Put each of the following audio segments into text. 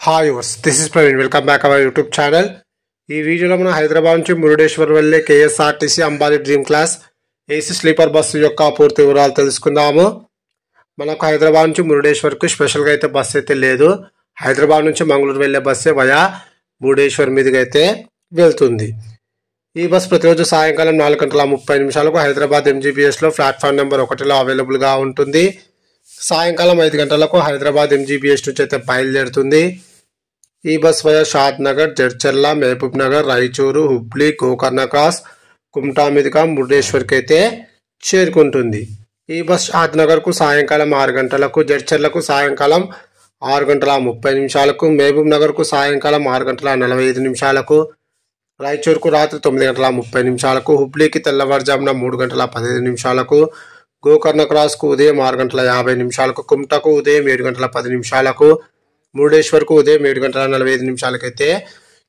Hi yours, this is Praveen. Welcome back our YouTube channel. ఈ వీడియోలో మనం హైదరాబాద్ నుంచి మురుడేశ్వర్ వెళ్ళే KSRTC Ambaari dream class AC sleeper bus యొక్క పూర్తి వివరాలు తెలుసుకుందాము. మనకు హైదరాబాద్ నుంచి మురుడేశ్వర్కు స్పెషల్గా అయితే బస్సు అయితే లేదు. హైదరాబాద్ నుంచి మంగళూరు వెళ్ళే బస్సే వయా మురుడేశ్వర్ మీదుగా అయితే వెళ్తుంది. ఈ బస్ ప్రతిరోజు సాయంకాలం 4:30 హైదరాబాద్ ఎంజీబీఎస్లో ప్లాట్ఫామ్ నెంబర్ 1లో అవైలబుల్గా ఉంటుంది. సాయంకాలం 5 గంటలకు హైదరాబాద్ ఎంజీబీఎస్ నుంచి అయితే బయలుదేరుతుంది. ఈ బస్ వయా షాద్ నగర్, జడ్చర్ల, మహబూబ్ నగర్, రాయచూరు, హుబ్లీ, గోకర్ణ క్రాస్, కుమ్టా మీదుగా మురుడేశ్వర్కి అయితే చేరుకుంటుంది. ఈ బస్ షాద్ నగర్కు సాయంకాలం 6 గంటలకు, జడ్చర్లకు సాయంకాలం 6:30, మహబూబ్ నగర్కు సాయంకాలం 6:45, రాయచూరుకు రాత్రి 9:30, హుబ్లీకి తెల్లవారుజామున 3:15, గోకర్ణ క్రాస్కు ఉదయం 6:50, కుమ్టాకు ఉదయం 7:10, మురుడేశ్వర్కు ఉదయం 7:45 అయితే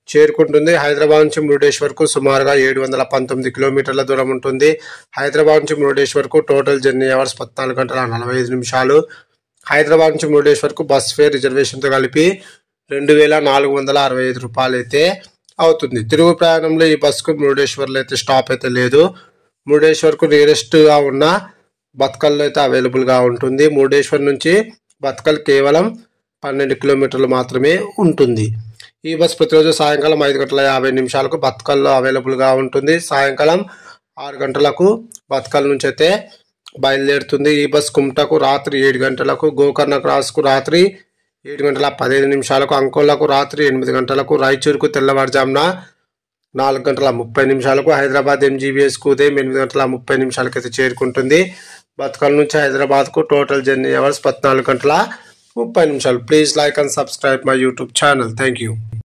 చేరుకుంటుంది. హైదరాబాద్ నుంచి మురుడేశ్వర్కు సుమారుగా 719 కిలోమీటర్ల దూరం ఉంటుంది. హైదరాబాద్ నుంచి మురుడేశ్వర్కు టోటల్ జర్నీ అవర్స్ 14:45. హైదరాబాద్ నుంచి మురుడేశ్వర్కు బస్ ఫేర్ రిజర్వేషన్తో కలిపి 2,465 రూపాయలు అయితే అవుతుంది. తిరుగు ప్రయాణంలో ఈ బస్సుకు మురుడేశ్వర్లో అయితే స్టాప్ అయితే లేదు. మురుడేశ్వర్కు నియరెస్ట్గా ఉన్న బత్కల్లో అయితే అవైలబుల్గా ఉంటుంది. మురుడేశ్వర్ నుంచి బత్కల్ కేవలం 12 కిలోమీటర్లు మాత్రమే ఉంటుంది. ఈ బస్ ప్రతిరోజు సాయంకాలం 5:50 బత్కల్లో అవైలబుల్గా ఉంటుంది. సాయంకాలం 6 గంటలకు బత్కల్ నుంచి అయితే బయలుదేరుతుంది. ఈ బస్ కుమ్టాకు రాత్రి 7 గంటలకు, గోకర్ణ క్రాస్కు రాత్రి 7:15, అంకోలాకు రాత్రి 8 గంటలకు, రాయచూరుకు తెల్లవారుజామున 4:30, హైదరాబాద్ ఎంజీబీఎస్కు ఉదయం 8:30 అయితే చేరుకుంటుంది. బత్కల్ నుంచి హైదరాబాద్కు total journey hours 14:30. Please like and subscribe my YouTube channel. Thank you.